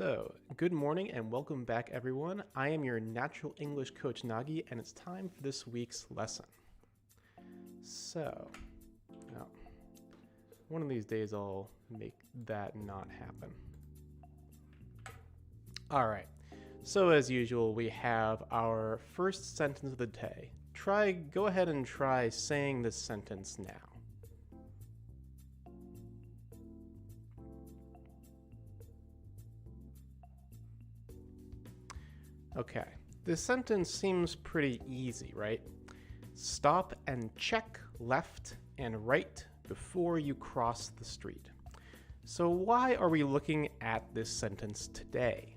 So, good morning and welcome back, everyone. I am your natural English coach, Nagi, and it's time for this week's lesson. So, one of these days I'll make that not happen. All right. So, as usual, we have our first sentence of the day. Go ahead and try saying this sentence now. Okay, this sentence seems pretty easy, right? Stop and check left and right before you cross the street. So why are we looking at this sentence today?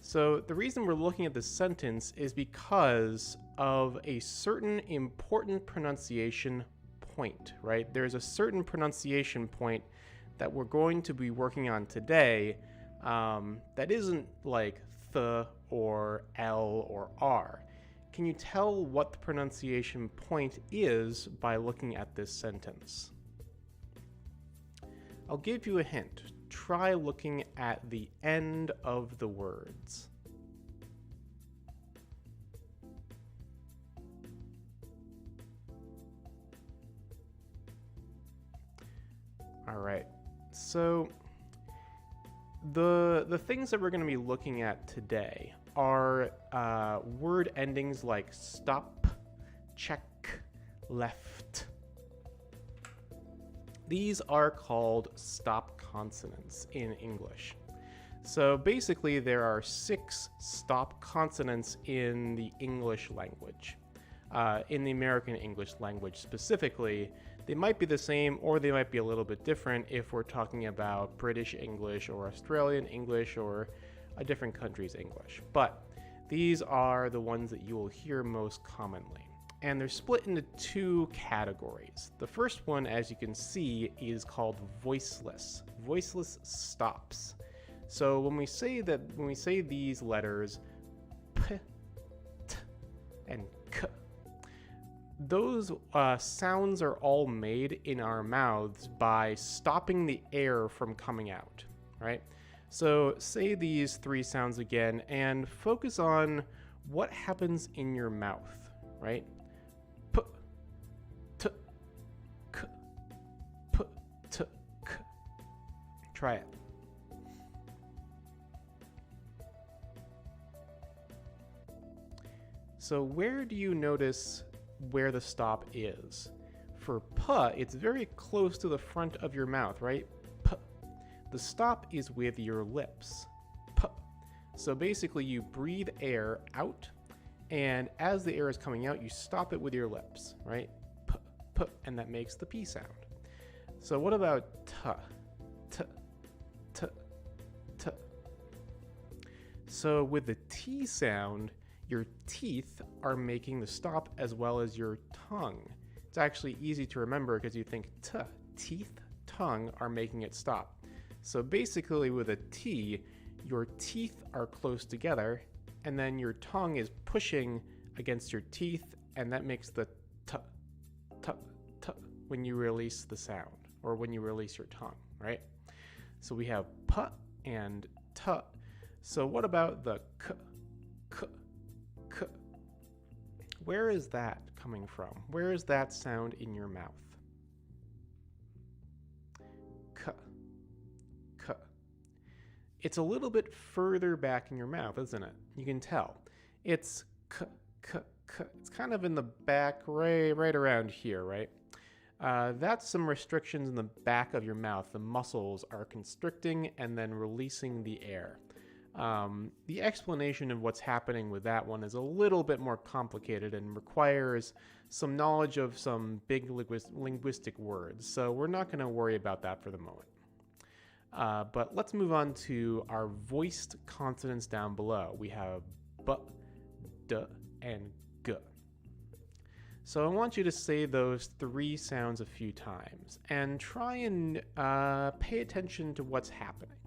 So the reason we're looking at this sentence is because of a certain important pronunciation point, right? There's a certain pronunciation point that we're going to be working on today that isn't like th or L or R. Can you tell what the pronunciation point is by looking at this sentence? I'll give you a hint. Try looking at the end of the words. All right, so the things that we're going to be looking at today are word endings like stop, check, left. These are called stop consonants in English. So basically there are 6 stop consonants in the English language. In the American English language specifically, they might be the same or they might be a little bit different if we're talking about British English or Australian English or a different country's English. But these are the ones that you will hear most commonly. And they're split into 2 categories. The first one, as you can see, is called voiceless. Voiceless stops. So when we say these letters p, t, and k, those sounds are all made in our mouths by stopping the air from coming out, right? So say these 3 sounds again and focus on what happens in your mouth, right? P, t, k, p, t, k. Try it. So where do you notice where the stop is? For p, it's very close to the front of your mouth, right? P. The stop is with your lips. P. So basically you breathe air out, and as the air is coming out, you stop it with your lips, right? P, p, and that makes the P sound. So what about t? T, t, t. So with the T sound, your teeth are making the stop as well as your tongue. It's actually easy to remember because you think t, teeth, tongue are making it stop. So basically with a T, your teeth are close together and then your tongue is pushing against your teeth, and that makes the t, t, t when you release the sound or when you release your tongue, right? So we have p and t. So what about the k, k? K. Where is that coming from? Where is that sound in your mouth? K. K. It's a little bit further back in your mouth, isn't it? You can tell. It's k, k, k. It's kind of in the back, right around here, right? That's some restrictions in the back of your mouth. The muscles are constricting and then releasing the air. The explanation of what's happening with that one is a little bit more complicated and requires some knowledge of some big linguistic words, so we're not going to worry about that for the moment. But let's move on to our voiced consonants down below. We have b, d, and g. So I want you to say those 3 sounds a few times and try and pay attention to what's happening.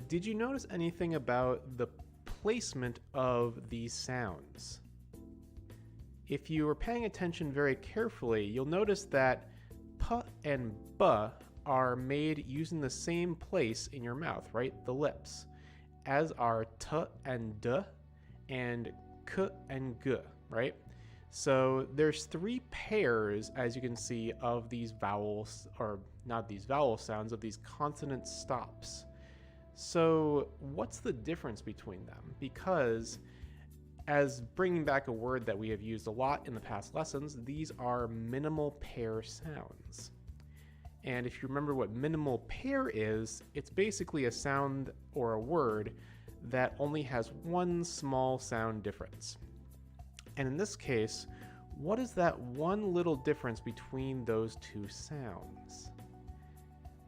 Did you notice anything about the placement of these sounds? if you are paying attention very carefully, you'll notice that p and b are made using the same place in your mouth, right? The lips, as are t and d and k and g, right? So there's 3 pairs, as you can see, of these vowels, or not these vowel sounds, of these consonant stops. So what's the difference between them? Because as bringing back a word that we have used a lot in the past lessons, these are minimal pair sounds. And if you remember what minimal pair is, it's basically a sound or a word that only has one small sound difference. And in this case, what is that one little difference between those 2 sounds?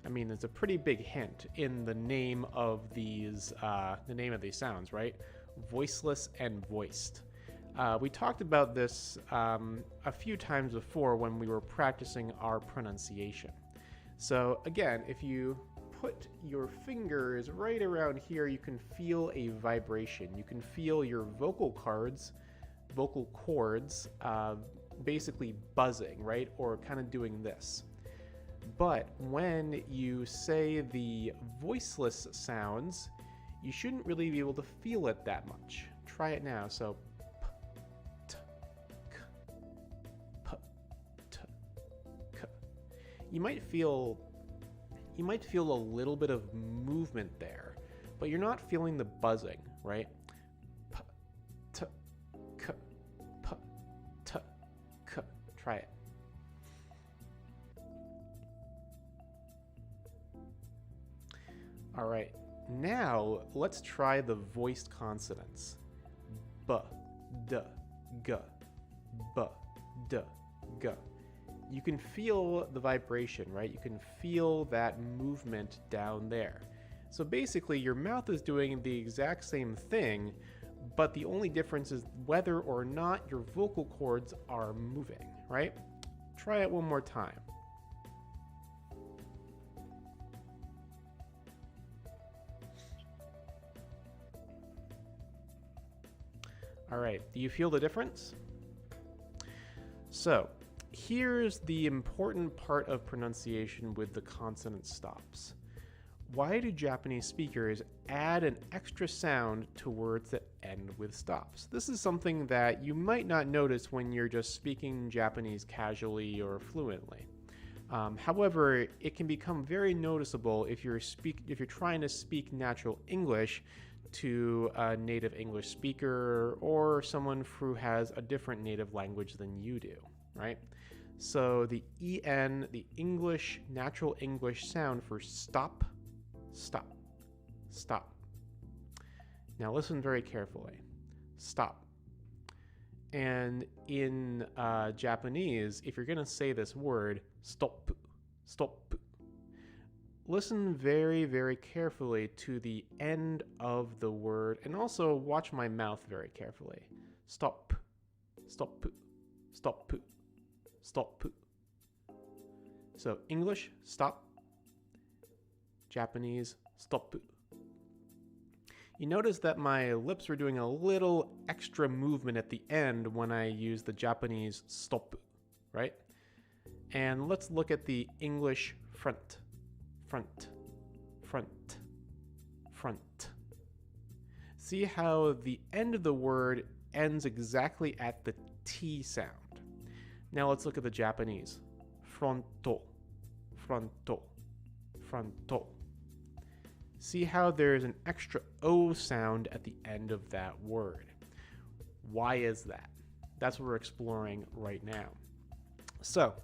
I mean, there's a pretty big hint in the name of these sounds, right? Voiceless and voiced. We talked about this a few times before when we were practicing our pronunciation. So again, if you put your fingers right around here, you can feel a vibration. You can feel your vocal cords basically buzzing, right? Or kind of doing this. But when you say the voiceless sounds, you shouldn't really be able to feel it that much. Try it now. So p, t, k, p, t, k. You might feel a little bit of movement there, but you're not feeling the buzzing, right? P, t, k, p, t, k. Try it. All right. Now, let's try the voiced consonants. B, d, g, b, d, g. You can feel the vibration, right? You can feel that movement down there. So basically, your mouth is doing the exact same thing, but the only difference is whether or not your vocal cords are moving, right? Try it one more time. All right, do you feel the difference? So, here's the important part of pronunciation with the consonant stops. Why do Japanese speakers add an extra sound to words that end with stops? This is something that you might not notice when you're just speaking Japanese casually or fluently. However, it can become very noticeable if you're trying to speak natural English to a native English speaker or someone who has a different native language than you do, right? So the EN, the English, natural English sound for stop, stop, stop. Now listen very carefully. Stop. And in Japanese, if you're going to say this word, stop, stop, listen very, very carefully to the end of the word, and also watch my mouth very carefully. Stop, stop, stop, stop. So English, stop. Japanese, stop. You notice that my lips were doing a little extra movement at the end when I use the Japanese stop, right? And let's look at the English front. Front, front, front. See how the end of the word ends exactly at the T sound. Now let's look at the Japanese. Fronto, fronto, fronto. See how there's an extra O sound at the end of that word. Why is that? That's what we're exploring right now. So,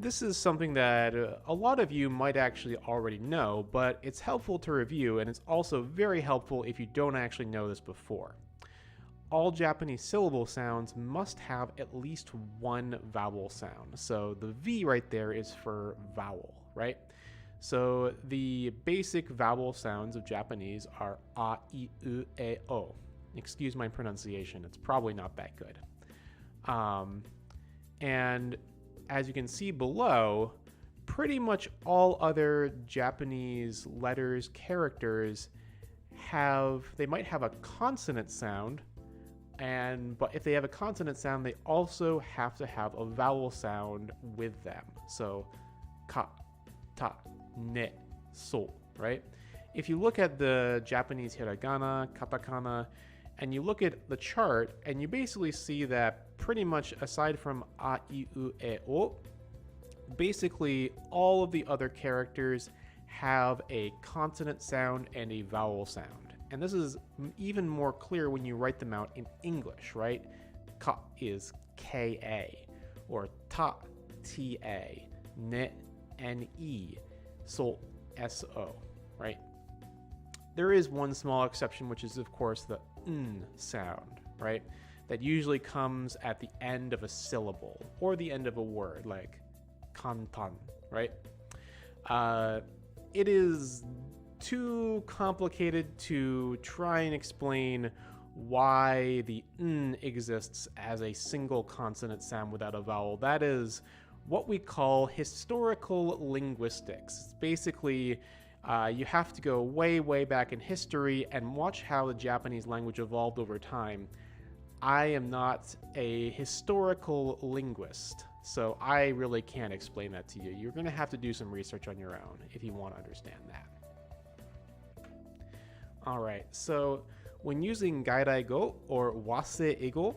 this is something that a lot of you might actually already know, but it's helpful to review, and it's also very helpful if you don't actually know this before. All Japanese syllable sounds must have at least one vowel sound. So the V right there is for vowel, right? So the basic vowel sounds of Japanese are a, I, U, E, O. Excuse my pronunciation, it's probably not that good. And as you can see below, pretty much all other Japanese letters, characters they might have a consonant sound, But if they have a consonant sound, they also have to have a vowel sound with them. So ka, ta, ne, so, right? If you look at the Japanese hiragana, katakana, and you look at the chart, and you basically see that pretty much aside from a, I, u, e, o, basically all of the other characters have a consonant sound and a vowel sound. And this is even more clear when you write them out in English, right? Ka is K-A, or ta, T-A, ne, N-E, so, S-O, right? There is one small exception, which is, of course, the n sound, right? That usually comes at the end of a syllable or the end of a word, like kantan, right? It is too complicated to try and explain why the n exists as a single consonant sound without a vowel. That is what we call historical linguistics. It's basically, you have to go way, way back in history and watch how the Japanese language evolved over time. I am not a historical linguist, so I really can't explain that to you. You're going to have to do some research on your own if you want to understand that. All right, so when using gairaigo or wasei-eigo,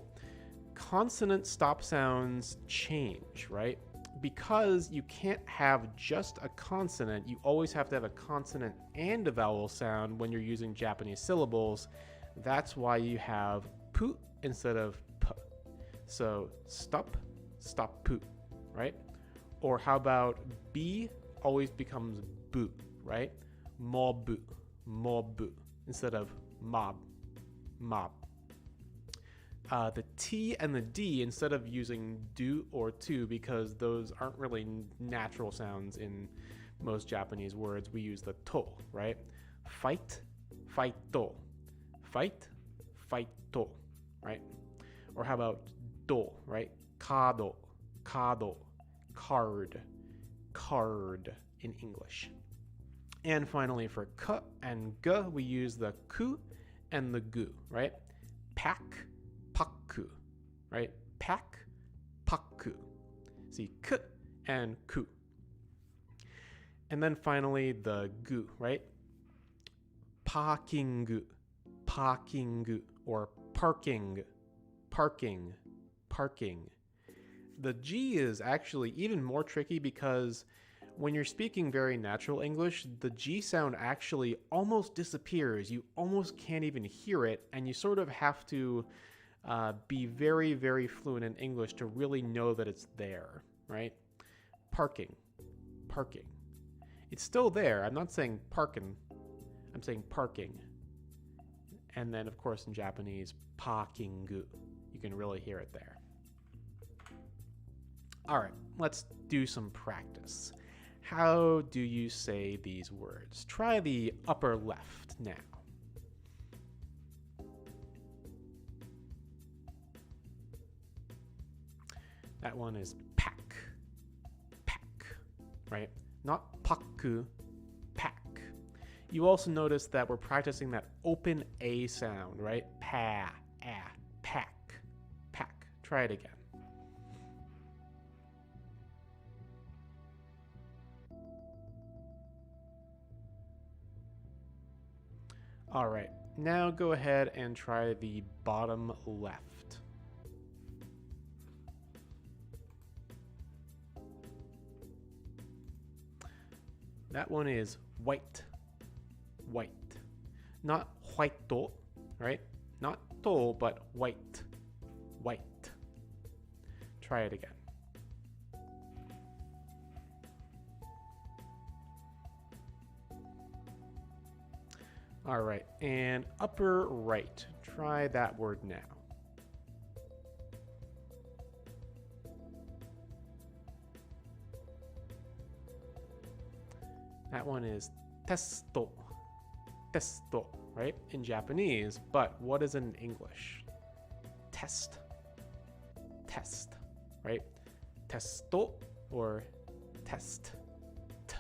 consonant stop sounds change, right? Because you can't have just a consonant, you always have to have a consonant and a vowel sound when you're using Japanese syllables. That's why you have pu instead of p. So stop, stop pu, right? Or how about b always becomes bu, right? Mobu, mobu, instead of mob, mob. The T and the D, instead of using do or to, because those aren't really natural sounds in most Japanese words, we use the to, right? Fight, fight-to. Fight, fight-to, right? Or how about do, right? Kado, kado. Card, card in English. And finally, for k and g, we use the ku and the gu, right? Pack, pakku, right? Pack, pakku. See, k and ku. And then finally, the gu, right? Parkingu, parkingu, or parking, parking, parking. The G is actually even more tricky because when you're speaking very natural English, the G sound actually almost disappears. You almost can't even hear it, and you sort of have to be very, very fluent in English to really know that it's there, right? Parking, parking. It's still there. I'm not saying parkin', I'm saying parking. And then, of course, in Japanese, pakingu. You can really hear it there. All right, let's do some practice. How do you say these words? Try the upper left now. That one is pack, pack, right? Not pakku, pack. You also notice that we're practicing that open A sound, right? Pa, ah, pack, pack. Try it again. All right, now go ahead and try the bottom left. That one is white, white. Not white-to, right? Not to, but white, white. Try it again. All right, and upper right. Try that word now. That one is testo, testo, right? In Japanese, but what is it in English? Test, test, right? Testo or test. T.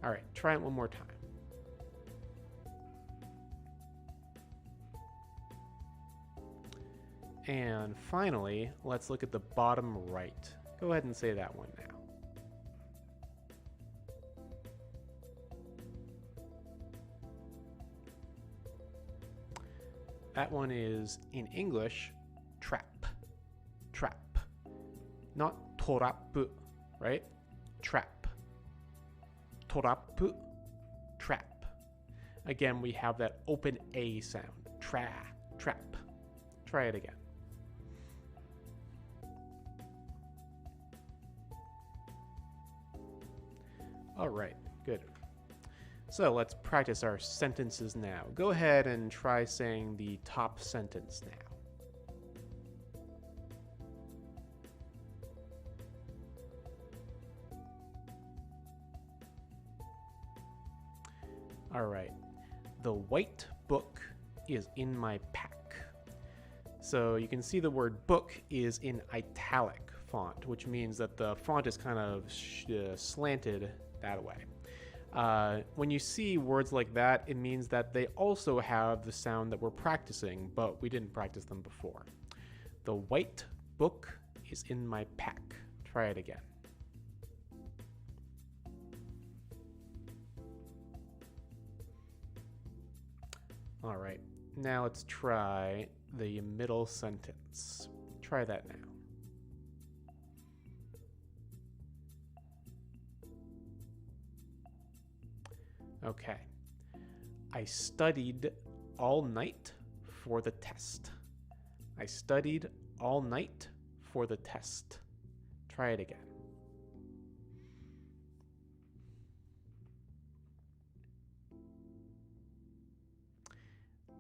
All right, try it one more time. And finally, let's look at the bottom right. Go ahead and say that one now. That one is, in English, trap. Trap. Not torapu, right? Trap. Torapu, trap. Again, we have that open A sound. Trap. Try it again. All right, good. So let's practice our sentences now. Go ahead and try saying the top sentence now. All right. The white book is in my pack. So you can see the word book is in italic font, which means that the font is kind of slanted that way. When you see words like that, it means that they also have the sound that we're practicing, but we didn't practice them before. The white book is in my pack. Try it again. All right, now let's try the middle sentence. Try that now. Okay. I studied all night for the test. I studied all night for the test. Try it again.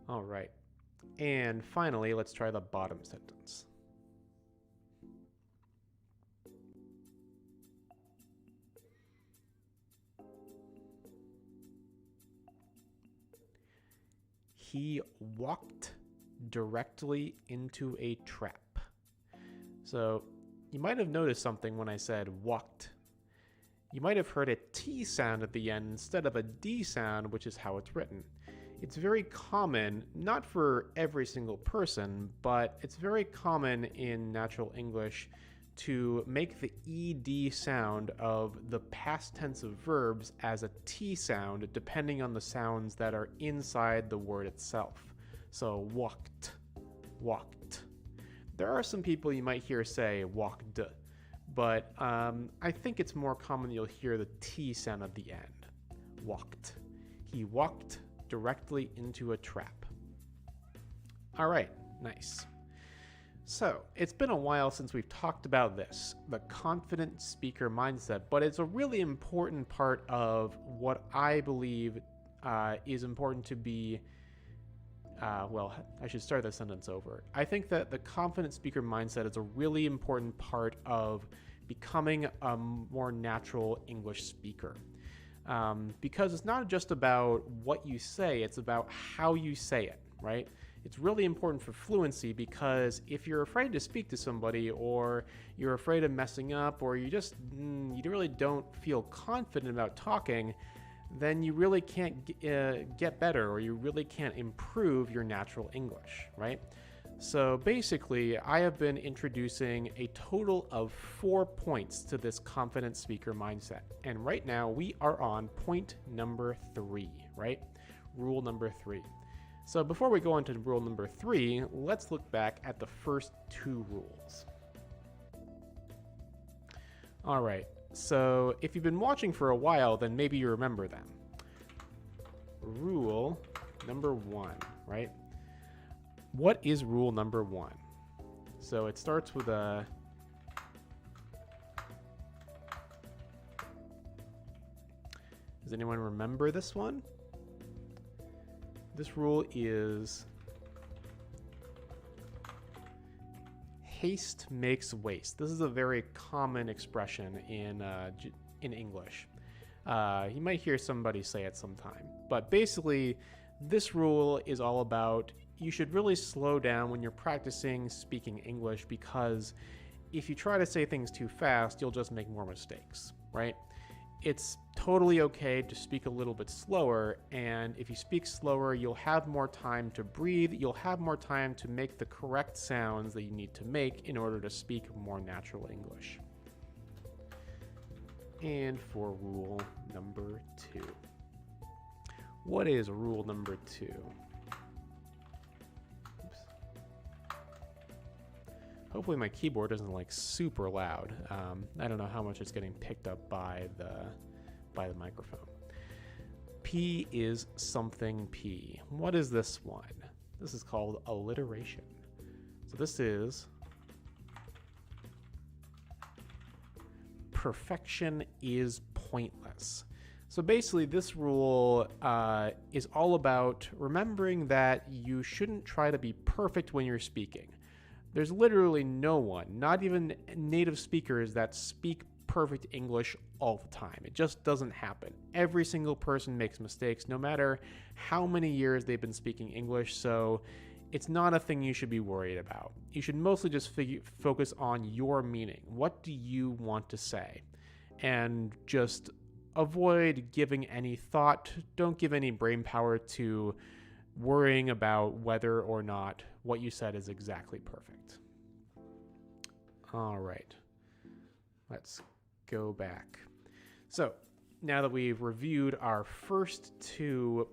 All right. And finally, let's try the bottom sentence. He walked directly into a trap. So you might have noticed something when I said walked. You might have heard a T sound at the end instead of a D sound, which is how it's written. It's very common, not for every single person, but it's very common in natural English to make the ED sound of the past tense of verbs as a T sound, depending on the sounds that are inside the word itself. So walked, walked. There are some people you might hear say walked, but I think it's more common you'll hear the T sound at the end. Walked. He walked directly into a trap. All right, nice. So, it's been a while since we've talked about this, the confident speaker mindset, but it's a really important part of what I believe is important to be, well, I should start the sentence over. I think that the confident speaker mindset is a really important part of becoming a more natural English speaker. Because it's not just about what you say, it's about how you say it, right? It's really important for fluency because if you're afraid to speak to somebody or you're afraid of messing up or you just, you really don't feel confident about talking, then you really can't get better or you really can't improve your natural English, right? So basically, I have been introducing a total of 4 points to this confident speaker mindset. And right now we are on point number 3, right? Rule number 3. So before we go on to rule number 3, let's look back at the first 2 rules. All right, so if you've been watching for a while, then maybe you remember them. Rule number 1, right? What is rule number 1? So it starts with a Does anyone remember this one? This rule is haste makes waste. This is a very common expression in English. You might hear somebody say it sometime. But basically, this rule is all about you should really slow down when you're practicing speaking English because if you try to say things too fast, you'll just make more mistakes, right? it's totally okay to speak a little bit slower, and if you speak slower, you'll have more time to breathe, you'll have more time to make the correct sounds that you need to make in order to speak more natural English. And for rule number 2. What is rule number 2? Oops. Hopefully my keyboard isn't like super loud. I don't know how much it's getting picked up by the microphone. P is something P. What is this one? This is called alliteration. So this is perfection is pointless. So basically this rule is all about remembering that you shouldn't try to be perfect when you're speaking. There's literally no one, not even native speakers, that speak perfect English all the time. It just doesn't happen. Every single person makes mistakes, no matter how many years they've been speaking English, so it's not a thing you should be worried about. You should mostly just focus on your meaning. What do you want to say? And just avoid giving any thought, don't give any brain power to worrying about whether or not what you said is exactly perfect. All right, let's go back. So now that we've reviewed our first 2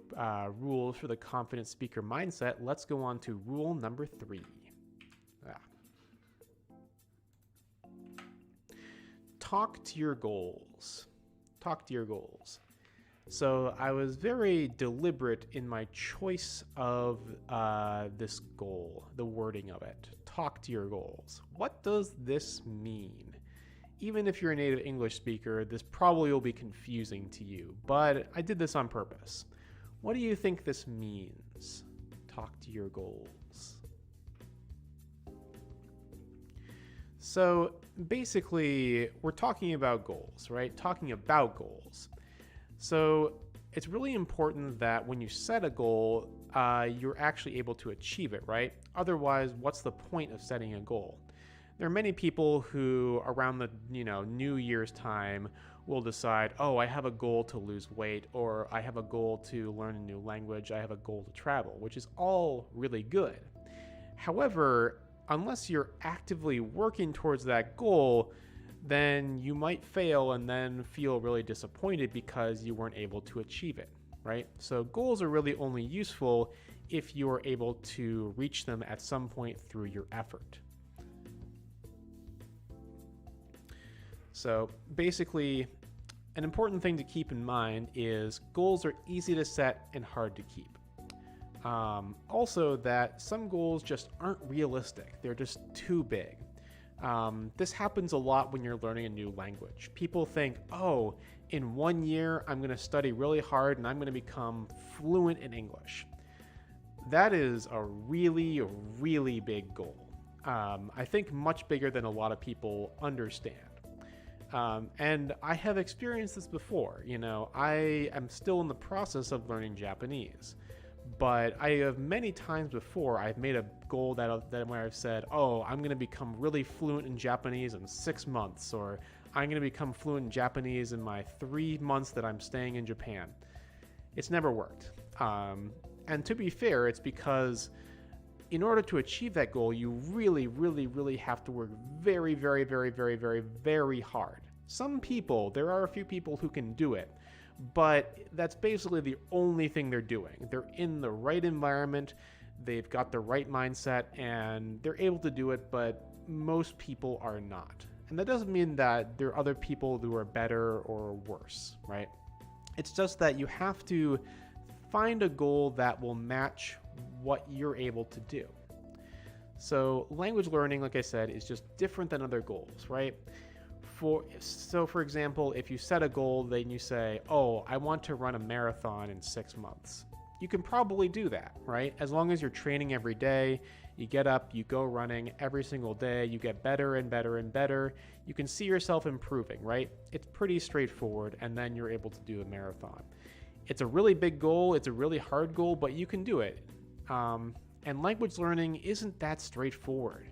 rules for the confident speaker mindset, let's go on to rule number 3. Talk to your goals. Talk to your goals. So I was very deliberate in my choice of this goal, the wording of it. Talk to your goals. What does this mean? Even if you're a native English speaker, this probably will be confusing to you, but I did this on purpose. What do you think this means? Talk to your goals. So basically, we're talking about goals, right? Talking about goals. So it's really important that when you set a goal, you're actually able to achieve it, right? Otherwise, what's the point of setting a goal? There are many people who around the New Year's time will decide, oh, I have a goal to lose weight, or I have a goal to learn a new language, I have a goal to travel, which is all really good. However, unless you're actively working towards that goal, then you might fail and then feel really disappointed because you weren't able to achieve it, right? So goals are really only useful if you are able to reach them at some point through your effort. So basically, an important thing to keep in mind is goals are easy to set and hard to keep. Also that some goals just aren't realistic. They're just too big. This happens a lot when you're learning a new language. People think, oh, in 1 year, I'm going to study really hard and I'm going to become fluent in English. That is a really, really big goal. I think much bigger than a lot of people understand. And I have experienced this before. I am still in the process of learning Japanese. But I have many times before, I've made a goal that where I've said, oh, I'm going to become really fluent in Japanese in 6 months, or I'm going to become fluent in Japanese in my 3 months that I'm staying in Japan. It's never worked. And to be fair, it's because in order to achieve that goal, you really, really, really have to work very, very, very, very, very, very hard. There are a few people who can do it, but that's basically the only thing they're doing. They're in the right environment, they've got the right mindset, and they're able to do it, but most people are not. And that doesn't mean that there are other people who are better or worse, right? It's just that you have to find a goal that will match what you're able to do. So language learning, like I said, is just different than other goals, right? For example, if you set a goal, then you say, oh, I want to run a marathon in 6 months. You can probably do that, right? As long as you're training every day, you get up, you go running every single day, you get better and better and better. You can see yourself improving, right? It's pretty straightforward, and then you're able to do a marathon. It's a really big goal, it's a really hard goal, but you can do it. And language learning isn't that straightforward.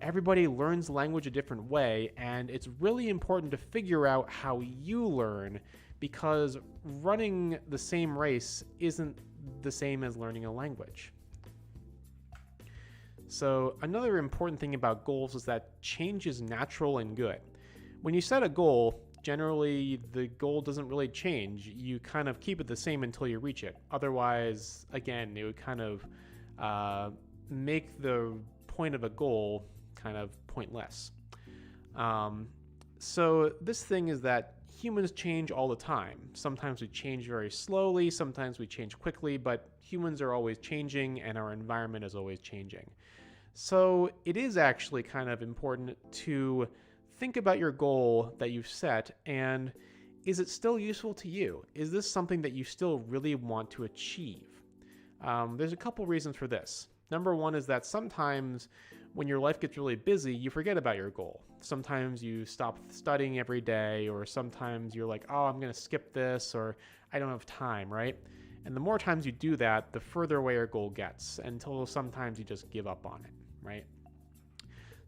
Everybody learns language a different way, and it's really important to figure out how you learn, because running the same race isn't the same as learning a language. So another important thing about goals is that change is natural and good. When you set a goal, generally the goal doesn't really change. You kind of keep it the same until you reach it. Otherwise, again, it would kind of make the point of a goal kind of pointless. So this thing is that humans change all the time. Sometimes we change very slowly, sometimes we change quickly, but humans are always changing and our environment is always changing. So it is actually kind of important to think about your goal that you've set, and is it still useful to you? Is this something that you still really want to achieve? There's a couple reasons for this. Number one is that sometimes when your life gets really busy, you forget about your goal. Sometimes you stop studying every day, or sometimes you're like, oh, I'm going to skip this, or I don't have time, right? And the more times you do that, the further away your goal gets, until sometimes you just give up on it, right?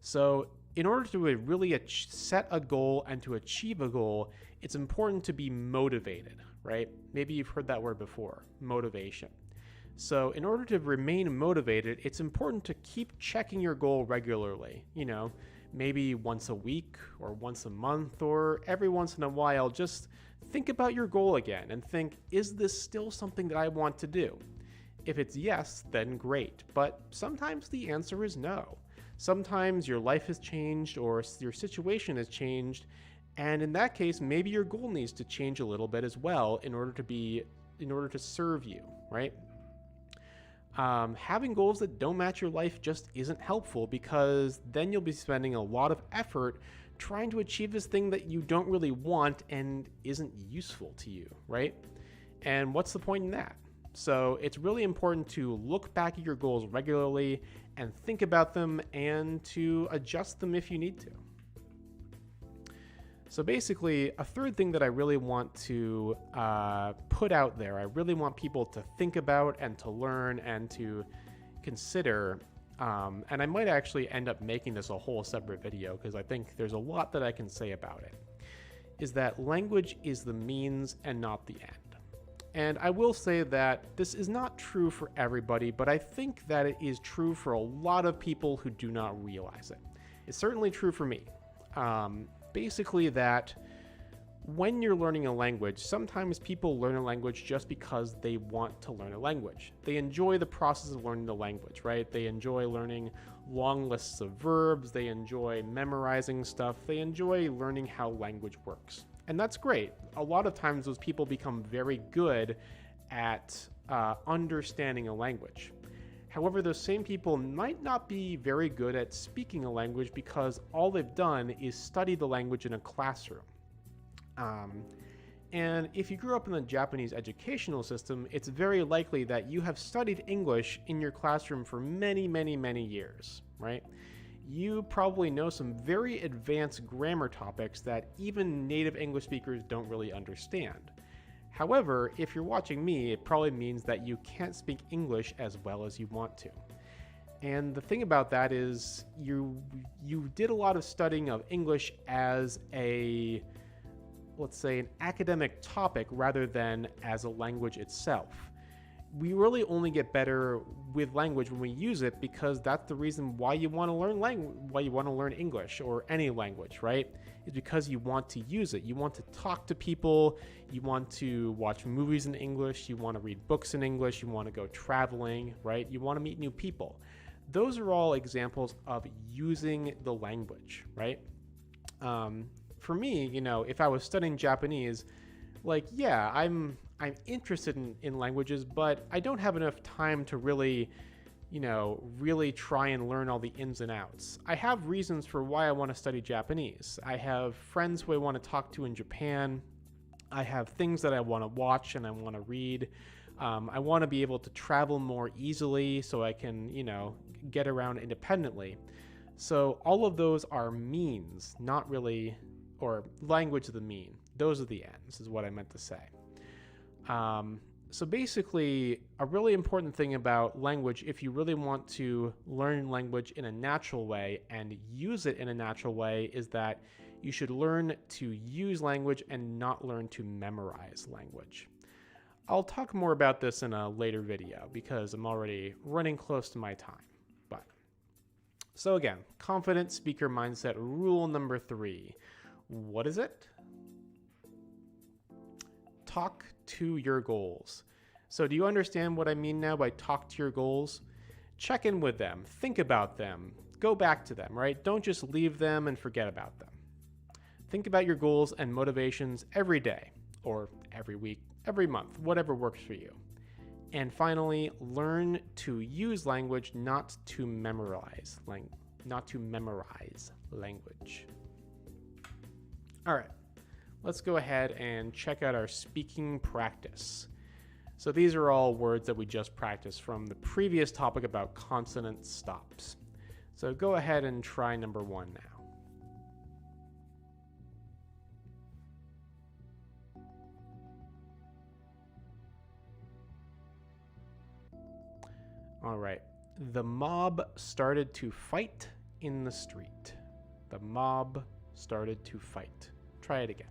So in order to really set a goal and to achieve a goal, it's important to be motivated, right? Maybe you've heard that word before, motivation. So in order to remain motivated, it's important to keep checking your goal regularly. Maybe once a week or once a month or every once in a while, just think about your goal again and think, is this still something that I want to do? If it's yes, then great. But sometimes the answer is no. Sometimes your life has changed or your situation has changed. And in that case, maybe your goal needs to change a little bit as well in order to serve you, right? Having goals that don't match your life just isn't helpful, because then you'll be spending a lot of effort trying to achieve this thing that you don't really want and isn't useful to you, right? And what's the point in that? So it's really important to look back at your goals regularly and think about them and to adjust them if you need to. So basically, a third thing that I really want to put out there, I really want people to think about and to learn and to consider, and I might actually end up making this a whole separate video because I think there's a lot that I can say about it, is that language is the means and not the end. And I will say that this is not true for everybody, but I think that it is true for a lot of people who do not realize it. It's certainly true for me. Basically that when you're learning a language, sometimes people learn a language just because they want to learn a language. They enjoy the process of learning the language, right? They enjoy learning long lists of verbs. They enjoy memorizing stuff. They enjoy learning how language works. And that's great. A lot of times those people become very good at understanding a language. However, those same people might not be very good at speaking a language because all they've done is study the language in a classroom. And if you grew up in the Japanese educational system, it's very likely that you have studied English in your classroom for many, many, many years, right? You probably know some very advanced grammar topics that even native English speakers don't really understand. However, if you're watching me, it probably means that you can't speak English as well as you want to. And the thing about that is you did a lot of studying of English as a, let's say, an academic topic rather than as a language itself. We really only get better with language when we use it, because that's the reason why you want to learn English or any language, right? Is because you want to use it. You want to talk to people, you want to watch movies in English, you want to read books in English, you want to go traveling, right? You want to meet new people. Those are all examples of using the language, right? For me, if I was studying Japanese, I'm interested in languages, but I don't have enough time to really try and learn all the ins and outs. I have reasons for why I want to study Japanese. I have friends who I want to talk to in Japan. I have things that I want to watch and I want to read. I want to be able to travel more easily so I can, get around independently. So all of those are means, not really, or language of the mean. Those are the ends, is what I meant to say. So basically, a really important thing about language, if you really want to learn language in a natural way and use it in a natural way, is that you should learn to use language and not learn to memorize language. I'll talk more about this in a later video because I'm already running close to my time. So again, confident speaker mindset rule number 3. What is it? Talk to your goals. So do you understand what I mean now by talk to your goals? Check in with them, think about them, go back to them, right? Don't just leave them and forget about them. Think about your goals and motivations every day, or every week, every month, whatever works for you. And finally, learn to use language, not to memorize language. All right, let's go ahead and check out our speaking practice. So these are all words that we just practiced from the previous topic about consonant stops. So go ahead and try number 1 now. All right. The mob started to fight in the street. The mob started to fight. Try it again.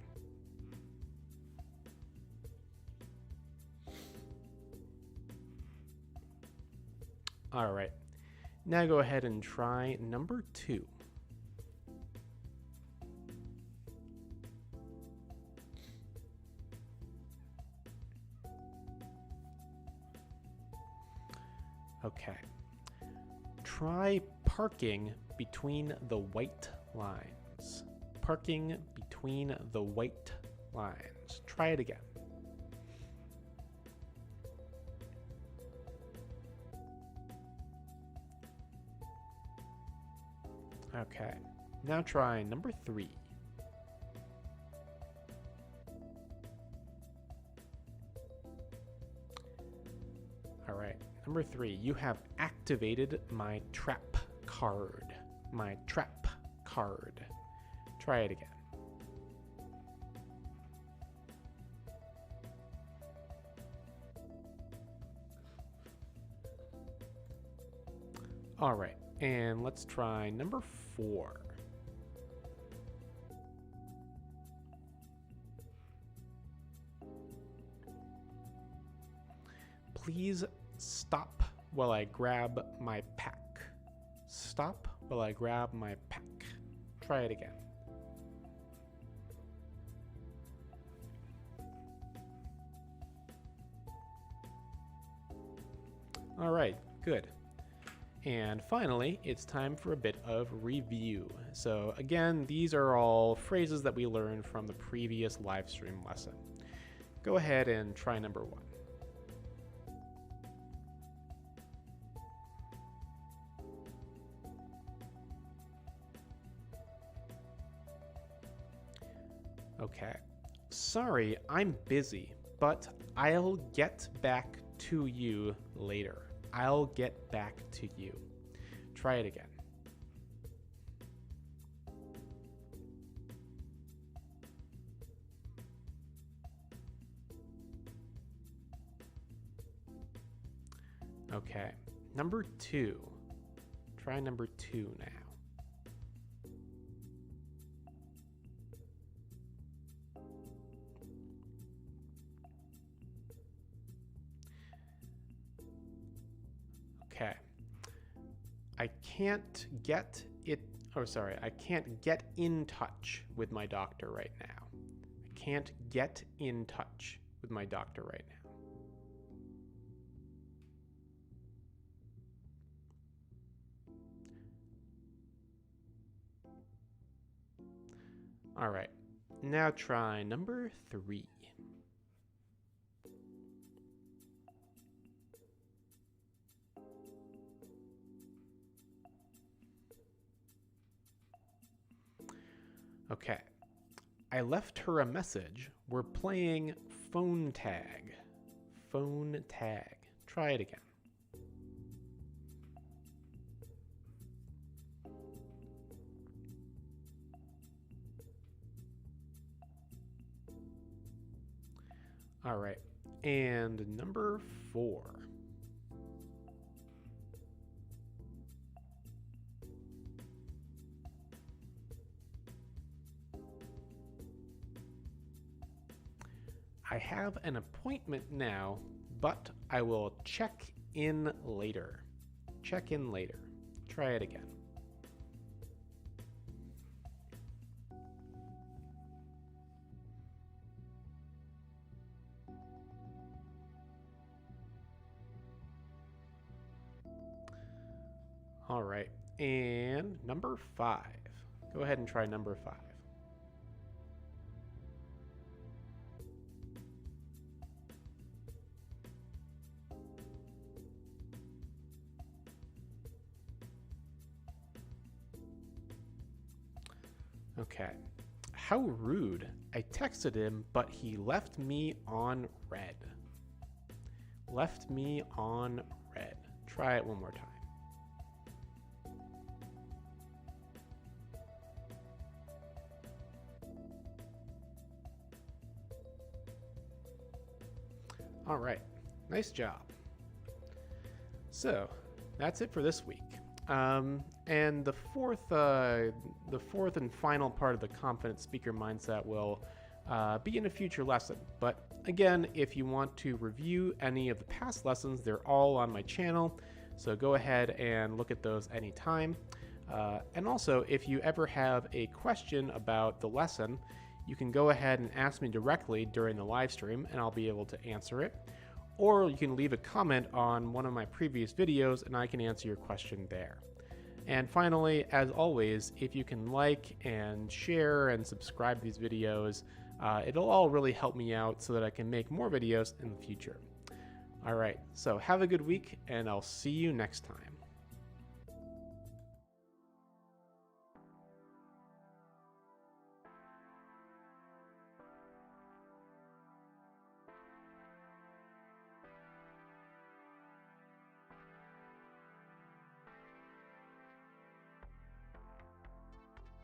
All right. Now go ahead and try number 2. Okay. Try parking between the white lines. Parking between the white lines. Try it again. Okay. Now try number 3. All right. Number 3, you have activated my trap card. My trap card. Try it again. All right, and let's try number 4. Please stop while I grab my pack. Stop while I grab my pack. Try it again. All right, good. And finally, it's time for a bit of review. So again, these are all phrases that we learned from the previous live stream lesson. Go ahead and try number 1. Okay. Sorry, I'm busy, but I'll get back to you later. I'll get back to you. Try it again. Okay. Number 2. Try number 2 now. Okay. I can't get in touch with my doctor right now. I can't get in touch with my doctor right now. All right. Now try number 3. Okay. I left her a message. We're playing phone tag. Phone tag. Try it again. All right. and number 4. I have an appointment now, but I will check in later. Check in later. Try it again. All right, and number 5. Go ahead and try number 5. Okay. How rude. I texted him, but he left me on red. Left me on red. Try it one more time. All right, nice job. So that's it for this week. And the fourth and final part of the confident speaker mindset will be in a future lesson. But again, if you want to review any of the past lessons, they're all on my channel. So go ahead and look at those anytime. And also, if you ever have a question about the lesson, you can go ahead and ask me directly during the live stream and I'll be able to answer it. Or you can leave a comment on one of my previous videos and I can answer your question there. And finally, as always, if you can like and share and subscribe to these videos, it'll all really help me out so that I can make more videos in the future. All right, so have a good week and I'll see you next time.